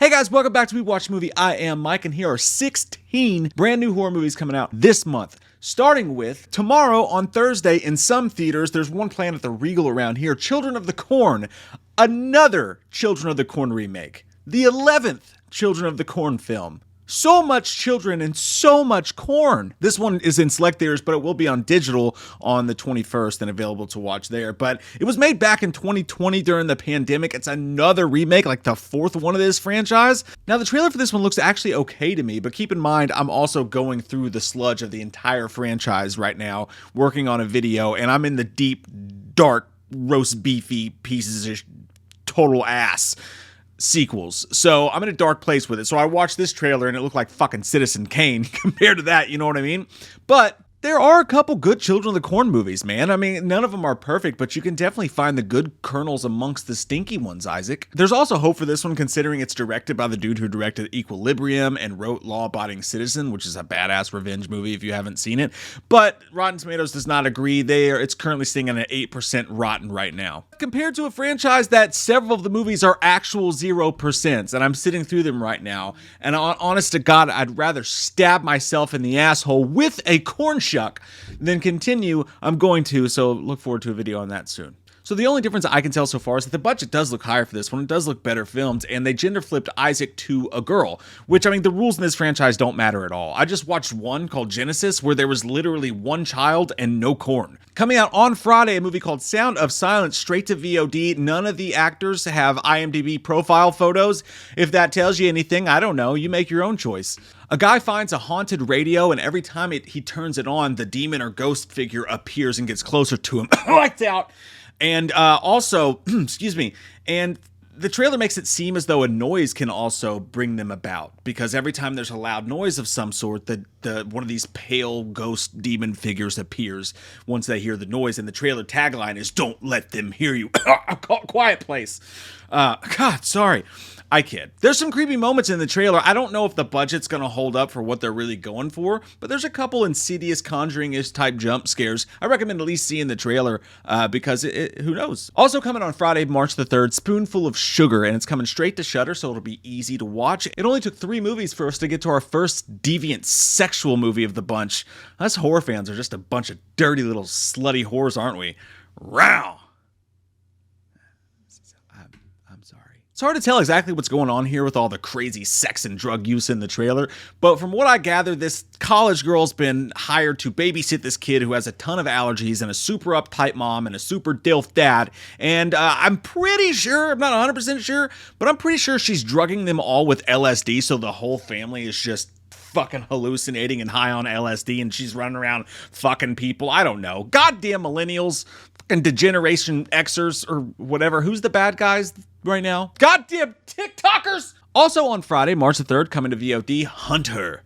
Hey guys, welcome back to We Watch Movie. I am Mike, and here are 16 brand new horror movies coming out this month. Starting with tomorrow on Thursday in some theaters, there's one playing at the Regal around here, Children of the Corn, another Children of the Corn remake, the 11th Children of the Corn film. So much children and so much corn. This one is in select theaters, but it will be on digital on the 21st and available to watch there. But it was made back in 2020 during the pandemic. It's another remake, like the fourth one of this franchise. Now, the trailer for this one looks actually okay to me, but keep in mind, I'm also going through the sludge of the entire franchise right now, working on a video, and I'm in the deep, dark, roast beefy pieces of total ass sequels. So I'm in a dark place with it. So I watched this trailer and it looked like fucking Citizen Kane compared to that, you know what I mean? But there are a couple good Children of the Corn movies, man. I mean, none of them are perfect, but you can definitely find the good kernels amongst the stinky ones, Isaac. There's also hope for this one considering it's directed by the dude who directed Equilibrium and wrote Law Abiding Citizen, which is a badass revenge movie if you haven't seen it. But Rotten Tomatoes does not agree. It's currently sitting at an 8% rotten right now. Compared to a franchise that several of the movies are actual 0%, and I'm sitting through them right now, and honest to God, I'd rather stab myself in the asshole with a corn shuck then continue. I'm going to, so look forward to a video on that soon. So the only difference I can tell so far is that the budget does look higher for this one. It does look better filmed, and they gender flipped Isaac to a girl, which, I mean, the rules in this franchise don't matter at all. I just watched one called Genesis where there was literally one child and no corn. Coming out on Friday, a movie called Sound of Silence, straight to VOD. None of the actors have IMDb profile photos. If that tells you anything, I don't know. You make your own choice. A guy finds a haunted radio, and every time he turns it on, the demon or ghost figure appears and gets closer to him. Lights out. And also, excuse me, and the trailer makes it seem as though a noise can also bring them about, because every time there's a loud noise of some sort, one of these pale ghost demon figures appears once they hear the noise, and the trailer tagline is "Don't let them hear you." Quiet place. God, sorry. I kid. There's some creepy moments in the trailer. I don't know if the budget's going to hold up for what they're really going for, but there's a couple Insidious Conjuring-ish type jump scares. I recommend at least seeing the trailer because who knows? Also coming on Friday, March the 3rd, Spoonful of Sugar, and it's coming straight to Shudder, so it'll be easy to watch. It only took 3 movies for us to get to our first deviant sexual movie of the bunch. Us horror fans are just a bunch of dirty little slutty whores, aren't we? Row! I'm sorry. It's hard to tell exactly what's going on here with all the crazy sex and drug use in the trailer, but from what I gather, this college girl's been hired to babysit this kid who has a ton of allergies and a super uptight mom and a super dilf dad, and I'm pretty sure, I'm not 100% sure, but I'm pretty sure she's drugging them all with LSD, so the whole family is just fucking hallucinating and high on LSD, and she's running around fucking people. I don't know. Goddamn millennials, fucking degeneration Xers or whatever. Who's the bad guys right now? Goddamn TikTokers! Also on Friday, March the 3rd, coming to VOD, Hunt Her.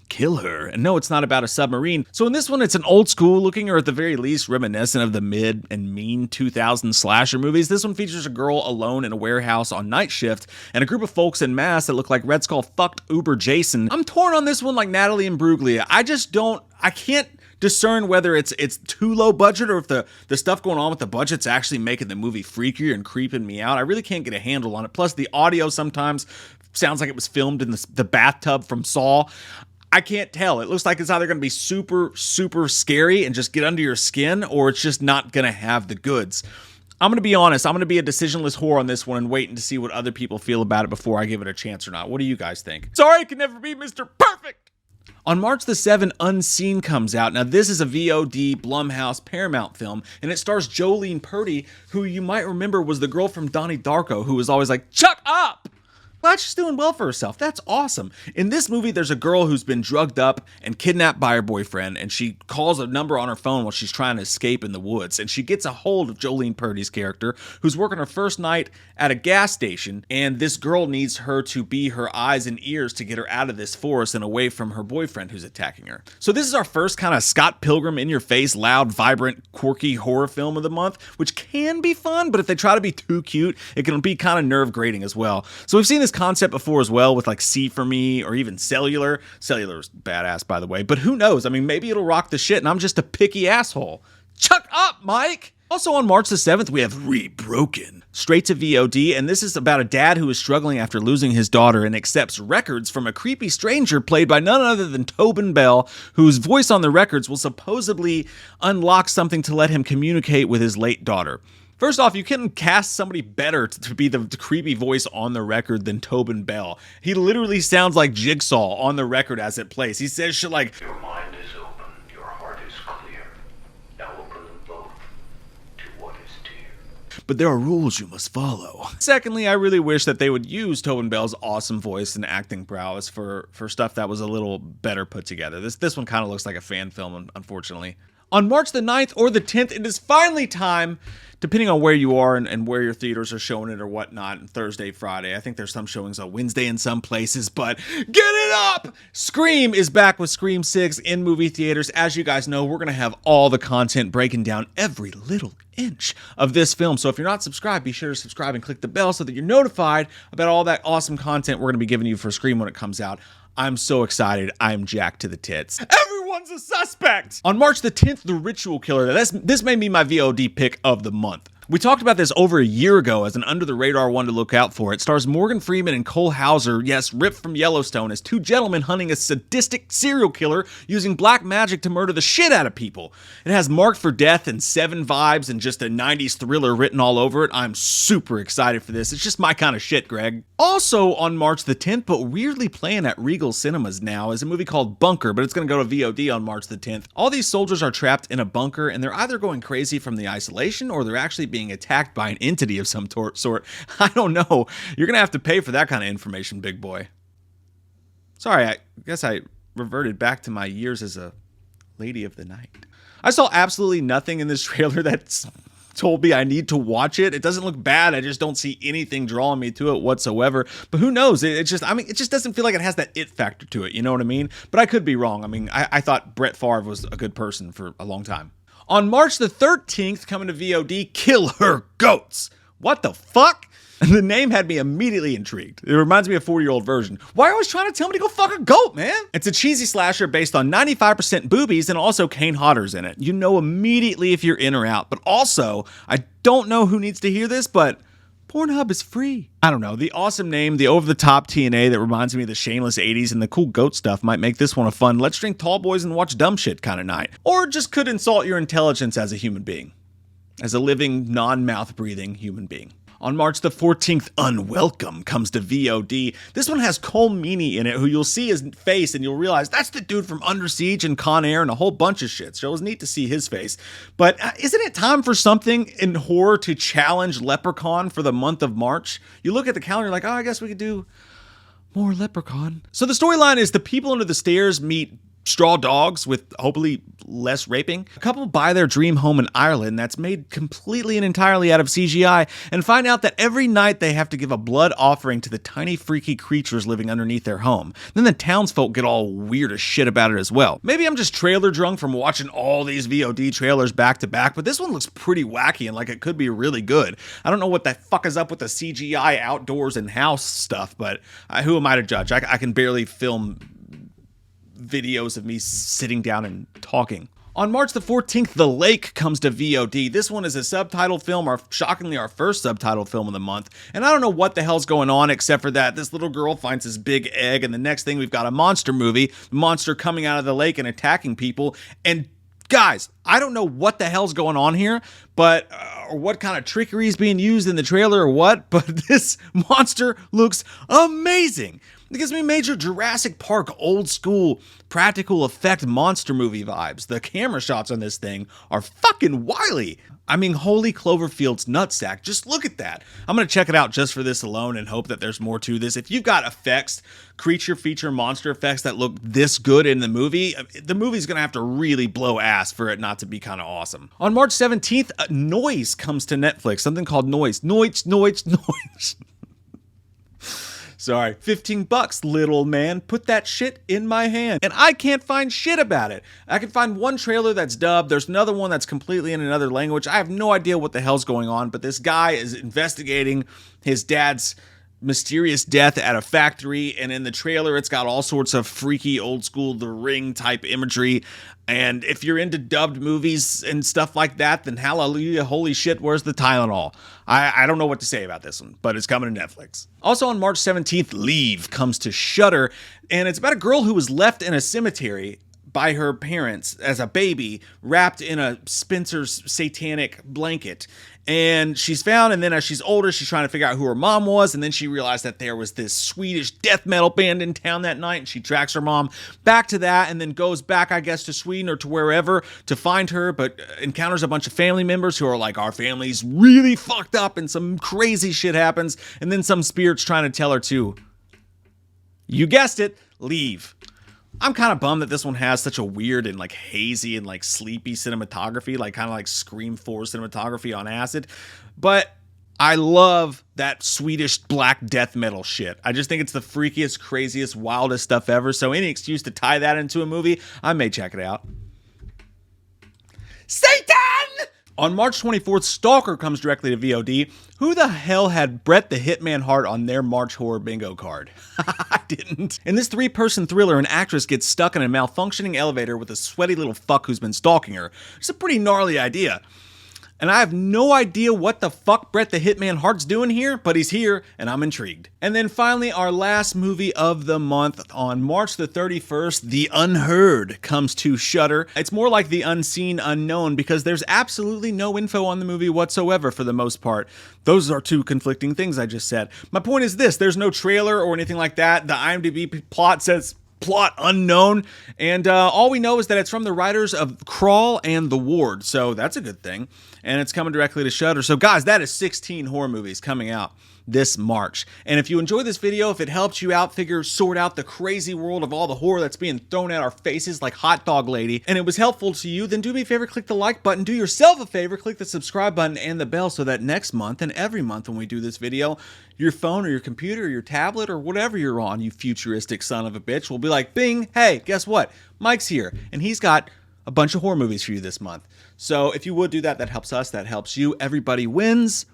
Kill Her. And no, it's not about a submarine. So in this one, it's an old school looking, or at the very least reminiscent of the mid and mean 2000 slasher movies. This one features a girl alone in a warehouse on night shift and a group of folks in mass that look like Red Skull fucked Uber Jason. I'm torn on this one like Natalie and Bruglia. I can't discern whether it's too low budget or if the stuff going on with the budget's actually making the movie freakier and creeping me out. I really can't get a handle on it. Plus the audio sometimes sounds like it was filmed in the bathtub from Saw. I can't tell. It looks like it's either going to be super, super scary and just get under your skin, or it's just not going to have the goods. I'm going to be honest. I'm going to be a decisionless whore on this one and waiting to see what other people feel about it before I give it a chance or not. What do you guys think? Sorry, I can never be Mr. Perfect! On March the 7th, Unseen comes out. Now, this is a VOD Blumhouse Paramount film, and it stars Jolene Purdy, who you might remember was the girl from Donnie Darko, who was always like, "Shut up!" Glad she's doing well for herself. That's awesome. In this movie, there's a girl who's been drugged up and kidnapped by her boyfriend, and she calls a number on her phone while she's trying to escape in the woods, and she gets a hold of Jolene Purdy's character, who's working her first night at a gas station, and this girl needs her to be her eyes and ears to get her out of this forest and away from her boyfriend who's attacking her. So this is our first kind of Scott Pilgrim in-your-face, loud, vibrant, quirky horror film of the month, which can be fun, but if they try to be too cute, it can be kind of nerve-grating as well. So we've seen this concept before as well with like See For Me or even Cellular. Cellular's badass, by the way, but who knows? I mean, maybe it'll rock the shit and I'm just a picky asshole. Chuck up, Mike! Also on March the 7th, we have Rebroken, straight to VOD, and this is about a dad who is struggling after losing his daughter and accepts records from a creepy stranger played by none other than Tobin Bell, whose voice on the records will supposedly unlock something to let him communicate with his late daughter. First off, you couldn't cast somebody better to be the creepy voice on the record than Tobin Bell. He literally sounds like Jigsaw on the record as it plays. He says shit like, "Your mind is open, your heart is clear. Now open them both to what is dear. but there are rules you must follow." Secondly, I really wish that they would use Tobin Bell's awesome voice and acting prowess for stuff that was a little better put together. This one kind of looks like a fan film, unfortunately. On March the 9th or the 10th, it is finally time, depending on where you are and where your theaters are showing it or whatnot, Thursday, Friday. I think there's some showings on Wednesday in some places, but get it up! Scream is back with Scream 6 in movie theaters. As you guys know, we're going to have all the content breaking down every little inch of this film. So if you're not subscribed, be sure to subscribe and click the bell so that you're notified about all that awesome content we're going to be giving you for Scream when it comes out. I'm so excited. I'm jacked to the tits. Everyone's a suspect! On March the 10th, The Ritual Killer. This may be my VOD pick of the month. We talked about this over a year ago as an under-the-radar one to look out for. It stars Morgan Freeman and Cole Hauser, yes, ripped from Yellowstone, as two gentlemen hunting a sadistic serial killer using black magic to murder the shit out of people. It has Marked for Death and Seven vibes and just a 90s thriller written all over it. I'm super excited for this. It's just my kind of shit, Greg. Also on March the 10th, but weirdly playing at Regal Cinemas now, is a movie called Bunker, but it's going to go to VOD on March the 10th. All these soldiers are trapped in a bunker, and they're either going crazy from the isolation or they're actually being attacked by an entity of some sort. I don't know. You're going to have to pay for that kind of information, big boy. Sorry, I guess I reverted back to my years as a lady of the night. I saw absolutely nothing in this trailer that's told me I need to watch it. It doesn't look bad. I just don't see anything drawing me to it whatsoever. But who knows? It just doesn't feel like it has that it factor to it. You know what I mean? But I could be wrong. I mean, I thought Brett Favre was a good person for a long time. On March the 13th, coming to VOD, Killer Goats. What the fuck? The name had me immediately intrigued. It reminds me of 40-year-old version. Why are you always trying to tell me to go fuck a goat, man? It's a cheesy slasher based on 95% boobies and also Kane Hodder's in it. You know immediately if you're in or out. But also, I don't know who needs to hear this, but Pornhub is free. I don't know. The awesome name, the over-the-top TNA that reminds me of the shameless 80s and the cool goat stuff might make this one a fun let's drink tall boys and watch dumb shit kind of night. Or just could insult your intelligence as a human being. As a living, non-mouth breathing human being. On March the 14th, Unwelcome comes to VOD. This one has Cole Meany in it, who you'll see his face and you'll realize that's the dude from Under Siege and Con Air and a whole bunch of shit. So it was neat to see his face. But isn't it time for something in horror to challenge Leprechaun for the month of March? You look at the calendar like, oh, I guess we could do more Leprechaun. So the storyline is the people under the stairs meet straw dogs with hopefully less raping. A couple buy their dream home in Ireland that's made completely and entirely out of CGI and find out that every night they have to give a blood offering to the tiny freaky creatures living underneath their home. Then the townsfolk get all weird as shit about it as well. Maybe I'm just trailer drunk from watching all these VOD trailers back to back, but this one looks pretty wacky and like it could be really good. I don't know what the fuck is up with the CGI outdoors and house stuff, but who am I to judge? I can barely film videos of me sitting down and talking. On March the 14th, The Lake comes to VOD. This one is a subtitled film, shockingly our first subtitled film of the month. And I don't know what the hell's going on except for that this little girl finds this big egg, and the next thing we've got a monster movie, monster coming out of the lake and attacking people. And guys, I don't know what the hell's going on here, but or what kind of trickery is being used in the trailer or what, but this monster looks amazing. It gives me major Jurassic Park old school practical effect monster movie vibes. The camera shots on this thing are fucking wily. I mean, holy Cloverfield's nutsack. Just look at that. I'm going to check it out just for this alone and hope that there's more to this. If you've got effects, creature feature monster effects that look this good in the movie's going to have to really blow ass for it not to be kind of awesome. On March 17th, Noise comes to Netflix. Something called Noise. Noise. Sorry, $15, little man. Put that shit in my hand. And I can't find shit about it. I can find one trailer that's dubbed. There's another one that's completely in another language. I have no idea what the hell's going on, but this guy is investigating his dad's mysterious death at a factory, and in the trailer it's got all sorts of freaky old school The Ring type imagery. And if you're into dubbed movies and stuff like that, then hallelujah, holy shit, where's the Tylenol? I don't know what to say about this one, but it's coming to Netflix. Also on March 17th, Leave comes to Shudder, and it's about a girl who was left in a cemetery by her parents as a baby, wrapped in a Spencer's satanic blanket. And she's found, and then as she's older, she's trying to figure out who her mom was, and then she realized that there was this Swedish death metal band in town that night, and she tracks her mom back to that, and then goes back, I guess, to Sweden or to wherever to find her, but encounters a bunch of family members who are like, our family's really fucked up, and some crazy shit happens, and then some spirit's trying to tell her to, you guessed it, leave. I'm kind of bummed that this one has such a weird and like hazy and like sleepy cinematography, like kind of like Scream 4 cinematography on acid. But I love that Swedish black death metal shit. I just think it's the freakiest, craziest, wildest stuff ever. So any excuse to tie that into a movie, I may check it out. Satan! On March 24th, Stalker comes directly to VOD. Who the hell had Bret the Hitman Hart on their March horror bingo card? I didn't. In this three-person thriller, an actress gets stuck in a malfunctioning elevator with a sweaty little fuck who's been stalking her. It's a pretty gnarly idea. And I have no idea what the fuck Bret the Hitman Hart's doing here, but he's here, and I'm intrigued. And then finally, our last movie of the month, on March the 31st, The Unheard comes to Shudder. It's more like The Unseen Unknown, because there's absolutely no info on the movie whatsoever for the most part. Those are two conflicting things I just said. My point is this, there's no trailer or anything like that. The IMDb plot says plot unknown, and all we know is that it's from the writers of Crawl and The Ward, so that's a good thing, and it's coming directly to Shudder. So guys, that is 16 horror movies coming out this March. And if you enjoyed this video, if it helped you out sort out the crazy world of all the horror that's being thrown at our faces like Hot Dog Lady, and it was helpful to you, then do me a favor, click the like button, do yourself a favor, click the subscribe button and the bell so that next month and every month when we do this video, your phone or your computer or your tablet or whatever you're on, you futuristic son of a bitch, will be like, bing, hey, guess what? Mike's here, and he's got a bunch of horror movies for you this month. So if you would do that, that helps us, that helps you. Everybody wins.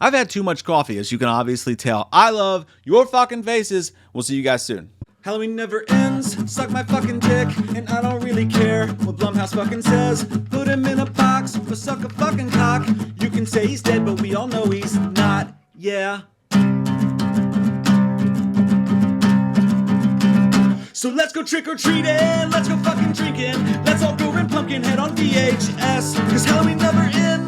I've had too much coffee, as you can obviously tell. I love your fucking faces. We'll see you guys soon. Halloween never ends, suck my fucking dick, and I don't really care what Blumhouse fucking says. Put him in a box, or suck a fucking cock. You can say he's dead, but we all know he's not, yeah. So let's go trick-or-treating, let's go fucking drinking, let's all go rent Pumpkinhead on VHS, cause Halloween never ends.